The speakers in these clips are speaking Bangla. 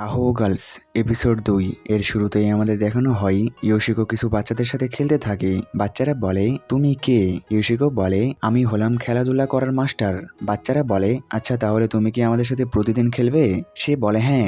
আহো গার্লস এপিসোড 2 এর শুরুতেই আমাদের দেখানো হয় ইয়োশিকো কিছু বাচ্চাদের সাথে খেলতে থাকে। বাচ্চারা বলে, তুমি কে? ইয়োশিকো বলে, আমি হলাম খেলাধুলা করার মাস্টার। বাচ্চারা বলে, আচ্ছা তাহলে তুমি কি আমাদের সাথে প্রতিদিন খেলবে? সে বলে হ্যাঁ।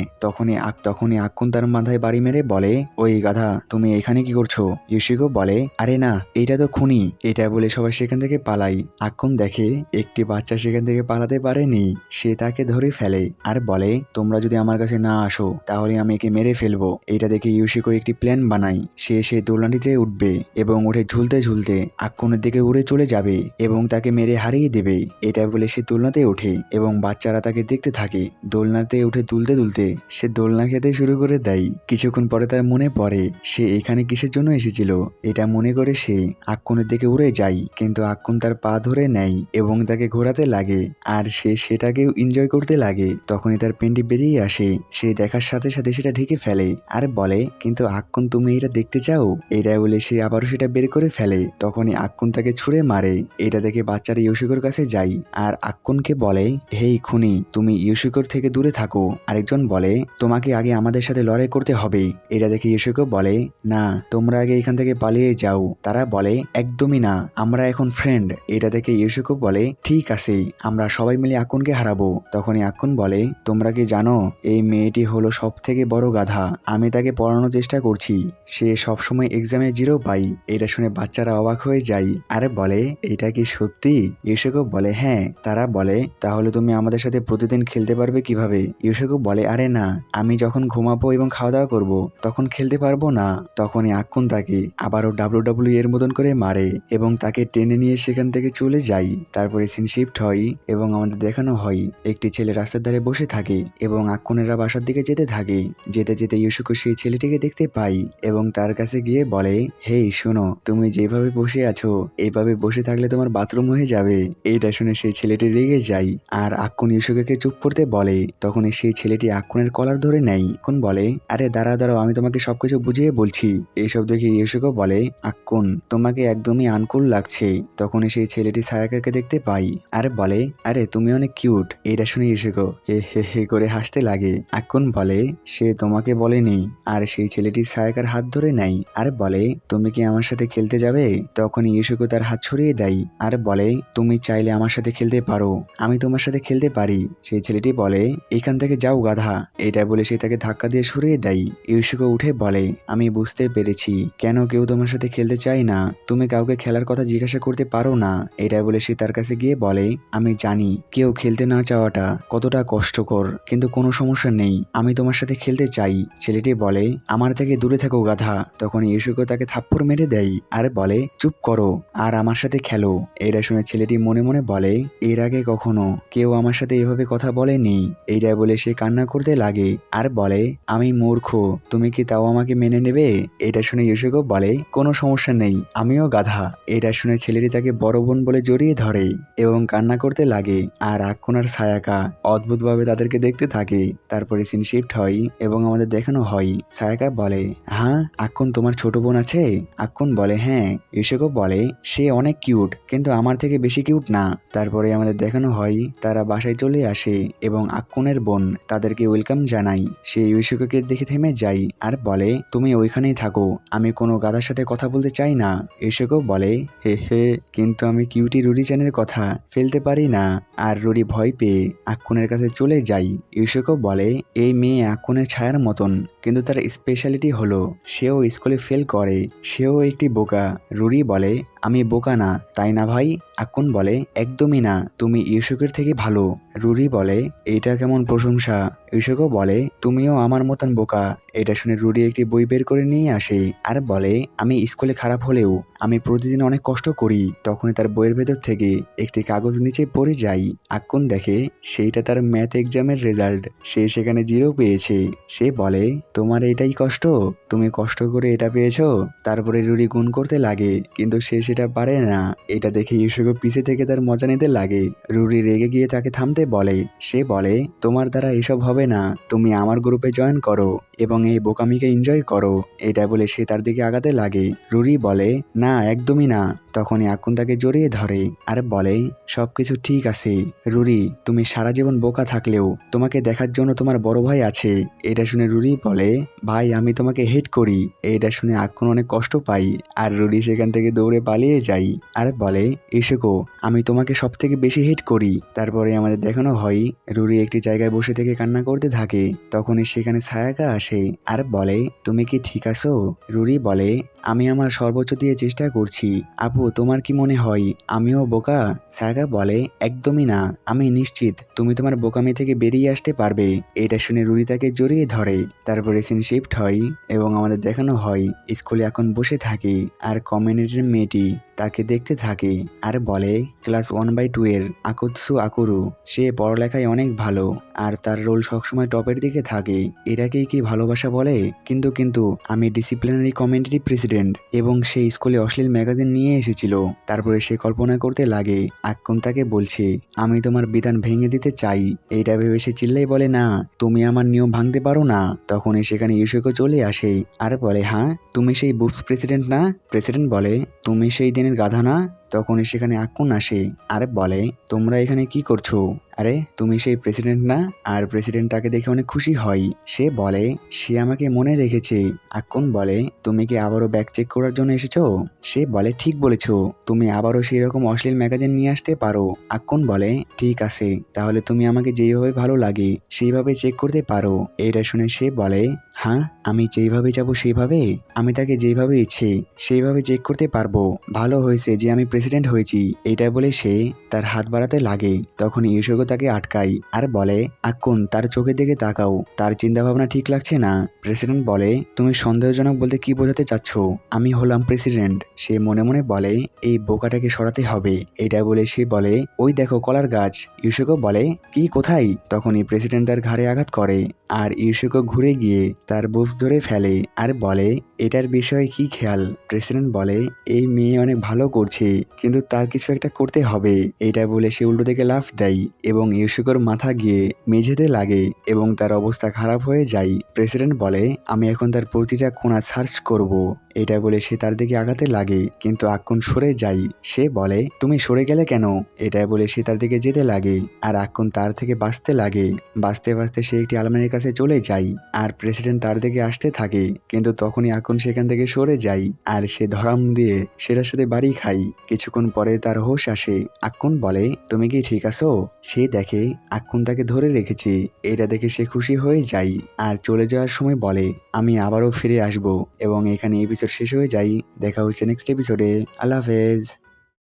তখনই আক্কুন তার মাথায় বাড়ি মেরে বলে, ওই গাধা তুমি এখানে কি করছো? ইয়োশিকো বলে, আরে না, এটা তো খুনি। এটা বলে সবাই সেখান থেকে পালায়। আক্কুন দেখে একটি বাচ্চা সেখান থেকে পালাতে পারেনি, সে তাকে ধরে ফেলে আর বলে, তোমরা যদি আমার কাছে না আসো তাহলে আমি একে মেরে ফেলবো। এটা দেখে ইয়োশিকো একটি প্ল্যান বানায়। সে সেই দোলনাটিতে উঠবে এবং উঠে ঝুলতে ঝুলতে আক্কুনের দিকে উড়ে চলে যাবে এবং তাকে মেরে হারিয়ে দেবে। এটা বলে সে দোলনাতে ওঠে এবং বাচ্চারা তাকে দেখতে থাকে। দোলনাতে উঠে দুলতে দুলতে সে দোলনা খেতে শুরু করে দেয়। কিছুক্ষণ পরে তার মনে পড়ে সে এখানে কিসের জন্য এসেছিল। এটা মনে করে সে আক্কুনের দিকে উড়ে যায়, কিন্তু আক্কুন তার পা ধরে নেয় এবং তাকে ঘোরাতে লাগে আর সে সেটাকেও এনজয় করতে লাগে। তখনই তার পেনটি বেরিয়ে আসে। সে দেখার সাথে সাথে সেটা ঢেকে ফেলে আর বলে, কিন্তু আক্কুন তুমি এটা দেখতে চাও? এটা বলে সে আবারও সেটা বের করে ফেলে। তখনই আক্কুন তাকে ছুঁড়ে মারে। এটা দেখে বাচ্চারা ইয়োশিকোর কাছে যায় আর আক্কুনকে বলে, হেই খুনি, তুমি ইয়োশিকোর থেকে দূরে থাকো। আরেকজন বলে, তোমাকে আগে আমাদের সাথে লড়াই করতে হবে। এটা দেখে ইয়োশিকো বলে, না, তোমরা আগে এখান থেকে পালিয়ে যাও। তারা বলে, একদমই না, আমরা এখন ফ্রেন্ড। এটা দেখে ইয়োশিকো বলে, ঠিক আছে, আমরা সবাই মিলে আক্কুনকে হারাবো। তখনই আক্কুন বলে, তোমরা কি জানো এই মেয়েটি হলো সব থেকে বড় গাধা। আমি তাকে পড়ানোর চেষ্টা করছি, সে সবসময় এক্সামে 0 পাই। এটা শুনে বাচ্চারা অবাক হয়ে যায় আরে বলে, এটা কি সত্যি? ইয়োশিকো বলে, হ্যাঁ। তারা বলে, তাহলে তুমি আমাদের সাথে প্রতিদিন খেলতে পারবে কিভাবে? ইয়োশিকো বলে, আরে না, আমি যখন ঘুমাবো এবং খাওয়া দাওয়া করবো তখন খেলতে পারবো না। তখনই আক্কুন তাকে আবারও WWE এর মতন করে মারে এবং তাকে টেনে নিয়ে সেখান থেকে চলে যায়। তারপরে সিন শিফট হয় এবং আমাদের দেখানো হয় একটি ছেলে রাস্তার ধারে বসে থাকে এবং আক্কুনেরা বাসার দিকে যেতে থাকে। যেতে যেতে ইয়োশিকো সেই ছেলেটিকে দেখতে পাই এবং তার কাছে গিয়ে বলে, হেই শোনো, তুমি যেভাবে বসে আছো এইভাবে বসে থাকলে তোমার বাথরুম হয়ে যাবে। এইটা শুনে সেই ছেলেটি রেগে যায় আর আক্কুন ইয়োশিকোকে চুপ করতে বলে। তখনই সেই ছেলেটি আক্কুনের কলার ধরে নেয়। আক্কুন বলে, আরে দাঁড়াও দাঁড়াও, আমি তোমাকে সবকিছু বুঝিয়ে বলছি। এইসব দেখে ইয়োশিকো বলে, আক্কুন তোমাকে একদমই আনকুল লাগছে। তখনই সেই ছেলেটি সায়াকাকে দেখতে পাই আর বলে, আরে তুমি অনেক কিউট। এটা শুনে ইয়োশিকো হে হে হে করে হাসতে লাগে। আক্কুন বলে, সে তোমাকে বলেনি। আর সেই ছেলেটি সায়াকার হাত ধরে নেয় আর বলে, তুমি কি আমার সাথে খেলতে যাবে? তখন ইয়োশিকো তার হাত ছড়িয়ে দেয় আর বলে, তুমি চাইলে আমার সাথে খেলতে পারো, আমি তোমার সাথে খেলতে পারি। সেই ছেলেটি বলে, এখান থেকে যাও গাধা। এটা বলে সে তাকে ধাক্কা দিয়ে সরিয়ে দেয়। ইয়োশিকো উঠে বলে, আমি বুঝতে পেরেছি কেন কেউ তোমার সাথে খেলতে চায় না। তুমি কাউকে খেলার কথা জিজ্ঞাসা করতে পারো না। এটা বলে সে তার কাছে গিয়ে বলে, আমি জানি কেউ খেলতে না চাওয়াটা কতটা কষ্টকর, কিন্তু কোনো সমস্যা নেই, আমি তোমার সাথে খেলতে চাই। ছেলেটি বলে, আমার থেকে দূরে থাকো গাধা। তখন ইয়োশিকো তাকে থাপ্পড় মেরে দেয় আর বলে, চুপ করো আর আমার সাথে খেলো। এটা শুনে ছেলেটি মনে মনে বলে, এর আগে কখনো কেউ আমার সাথে এভাবে কথা বলেনি। এইটা বলে সে কান্না করতে লাগে আর বলে, আমি মূর্খ, তুমি কি তাও আমাকে মেনে নেবে? এটা শুনে ইয়োশিকো বলে, কোনো সমস্যা নেই, আমিও গাধা। এটা শুনে ছেলেটি তাকে বড় বোন বলে জড়িয়ে ধরে এবং কান্না করতে লাগে আর আক্কুন আর সায়াকা অদ্ভুতভাবে তাদেরকে দেখতে থাকে। তারপরে সিন শিফট হয় এবং আমাদের দেখানো হয় সায়াকা বলে, হ্যাঁ আক্কুন তোমার ছোট বোন আছে? আক্কুন বলে, হ্যাঁ। ইয়োশিকো বলে, সে অনেক কিউট, কিন্তু আমার থেকে বেশি কিউট না। তারপরে আমাদের দেখানো হয় তারা বাসায় চলে আসে এবং আক্কুনের বোন তাদেরকে ওয়েলকাম জানায়। সে ইয়োশিকোকে দেখে থেমে যায় আর বলে, তুমি ওইখানেই থাকো, আমি কোনো গাধার সাথে কথা বলতে চাই না। ইয়োশিকো বলে, হে হে, কিন্তু আমি কিউটি রুরি চ্যানের কথা ফেলতে পারি না। আর রুরি ভয় পেয়ে আক্কুনের কাছে চলে যায়। ইয়োশিকো বলে, এই মেয়ে আক্কুনের ছায়ার মতন, কিন্তু তার স্পেশালিটি হলো সেও স্কুলে ফেল করে, সেও একটি বোকা। রুরি বলে, আমি বোকা না, তাই না ভাই? আক্কুন বলে, একদমই না, তুমি ইয়োশিকোর থেকে ভালো। রুরি বলে, এইটা কেমন প্রশংসা? ইয়োশিকো বলে, তুমিও আমার মতন বোকা। এটা শুনে রুরি একটি বই বের করে নিয়ে আসে আর বলে, আমি স্কুলে খারাপ হলেও আমি প্রতিদিন অনেক কষ্ট করি। তখনই তার বইয়ের ভেতর থেকে একটি কাগজ নিচে পড়ে যায়। আক্কুন দেখে সেইটা তার ম্যাথ এক্সামের রেজাল্ট। সে সেখানে 0 পেয়েছে। সে বলে, তোমার এটাই কষ্ট? তুমি কষ্ট করে এটা পেয়েছো? তারপরে রুরি গুণ করতে লাগে, কিন্তু শেষে সেটা পারে না। এটা দেখে ইউসুকো পিছে থেকে তার মজা নিতে লাগে। রুরি রেগে গিয়ে তাকে থামতে বলে। সে বলে, তোমার দ্বারা এসব হবে না, তুমি আমার গ্রুপে জয়েন করো এবং এই বোকামিকে এনজয় করো। এটা বলে সে তার দিকে আগাতে লাগে। রুরি বলে, না একদমই না। তখনই আকুন তাকে জড়িয়ে ধরে আর বলে, সবকিছু ঠিক আছে রুরি, তুমি সারা জীবন বোকা থাকলেও তোমাকে দেখার জন্য তোমার বড় ভাই আছে। এটা শুনে রুরি বলে, ভাই আমি তোমাকে হেট করি। এটা শুনে আকুন অনেক কষ্ট পাই আর রুরি সেখান থেকে দৌড়ে পালিয়ে যায় আর বলে, ইউসুকো আমি তোমাকে সব থেকে বেশি হেট করি। তারপরে আমাদের দেখানো হয় রুরি একটি জায়গায় বসে থেকে কান্না করতে থাকে। তখনই সেখানে ছায়াকা আসে আর বলে, তুমি কি ঠিক আছো? রুরি বলে, আমি আমার সর্বোচ্চ দিয়ে চেষ্টা করছি। আপু তোমার কি মনে হয় আমিও বোকা? ছায়াকা বলে, একদমই না, আমি নিশ্চিত তুমি তোমার বোকামি থেকে বেরিয়ে আসতে পারবে। এটা শুনে রুরি তাকে জড়িয়ে ধরে। তারপরে সিন শিফট হয় এবং আমাদের দেখানো হয় স্কুলে এখন বসে থাকে আর কমিউনিটির মেয়েটি তাকে দেখতে থাকে আর বলে, ক্লাস 1/2 এর আকুৎসু আকুরু, সে পড়ালেখায় অনেক ভালো আর তার রোল সবসময় টপের দিকে থাকে। এটাকেই কি ভালোবাসা বলে? কিন্তু আমি ডিসিপ্লিনারি কমিউনিটি প্রেসিডেন্ট এবং সে স্কুলে অশ্লীল ম্যাগাজিন নিয়ে এসেছিল। তারপরে সে কল্পনা করতে লাগে আক্কুন তাকে বলছে, আমি তোমার বিধান ভেঙে দিতে চাই। এইটা ভেবে সে চিল্লাই বলে, না তুমি আমার নিয়ম ভাঙতে পারো না। তখনই সেখানে ইউসুকো চলে আসে আর বলে, হ্যাঁ তুমি সেই বুপস প্রেসিডেন্ট না? প্রেসিডেন্ট বলে, তুমি সেই দিনের গাধা না? তখনই সেখানে আক্কুন আসে আর বলে, তোমরা এখানে কি করছো? আরে তুমি সেই প্রেসিডেন্ট না? আর প্রেসিডেন্ট তাকে দেখে অনেক খুশি হয়। সে বলে, সে আমাকে মনে রেখেছে। আক্কুন বলে, তুমি কি আবারও ব্যাগ চেক করার জন্য এসেছো? সে বলে, ঠিক বলেছো, তুমি আবারও সেই রকম অশ্লীল ম্যাগাজিন নিয়ে আসতে পারো। আক্কুন বলে, ঠিক আছে, তাহলে তুমি আমাকে যেইভাবে ভালো লাগে সেইভাবে চেক করতে পারো। এটা শুনে সে বলে, হ্যাঁ আমি যেইভাবে যাবো সেইভাবে? আমি তাকে যেইভাবে ইচ্ছে সেইভাবে চেক করতে পারবো। ভালো হয়েছে যে আমি প্রেসিডেন্ট হয়েছি। এটা বলে সে তার হাত বাড়াতে লাগে। তখন ইউসুকো তাকে আটকায় আর বলে, আক্কুন তার চোখের দিকে তাকাও, তার চিন্তা ভাবনা ঠিক লাগছে না। প্রেসিডেন্ট বলে, তুমি সন্দেহজনক বলতে কি বোঝাতে চাচ্ছ? আমি হলাম প্রেসিডেন্ট। সে মনে মনে বলে, এই বোকাটাকে সরাতে হবে। এটা বলে সে বলে, ওই দেখো কলার গাছ। ইউসুকো বলে, কি কোথায়? তখনই প্রেসিডেন্ট তার ঘাড়ে আঘাত করে আর ইউসুকো ঘুরে গিয়ে তার বুকস ধরে ফেলে আর বলে, এটার বিষয়ে কি খেয়াল? প্রেসিডেন্ট বলে, এই মেয়ে অনেক ভালো করছে কিন্তু তার কিছু একটা করতে হবে। এটা বলে সে উল্টো দিকে লাফ দেয় এবং ইউসুকোর মাথা গিয়ে মেঝেতে লাগে এবং তার অবস্থা খারাপ হয়ে যায়। প্রেসিডেন্ট বলে, আমি এখন তার প্রতিটা কোণা সার্চ করব। এটা বলে সে তার দিকে আগাতে লাগে কিন্তু আক্কুন সরে যায়। সে বলে, তুমি সরে গেলে কেন? এটা বলে সে তার দিকে যেতে লাগে আর আক্কুন তার থেকে বাঁচতে লাগে। বাঁচতে বাঁচতে সে একটি আলমারির কাছে চলে যায় আর প্রেসিডেন্ট তার দিকে আসতে থাকে কিন্তু তখনই আক্কুন সেখান থেকে সরে যায় আর সে ধরাম দিয়ে সেটার সাথে বাড়ি খায়। কিছুক্ষণ পরে তার হোশ আসে। আক্কুন বলে, তুমি কি ঠিক আছো? সে দেখে আক্কুন তাকে ধরে রেখেছে। এটা দেখে সে খুশি হয়ে যায় আর চলে যাওয়ার সময় বলে, আমি আবারও ফিরে আসব। এবং এখানে এপিসোড শেষ হয়ে যায়। দেখা হচ্ছে নেক্সট এপিসোডে। আল্লাহ হাফেজ।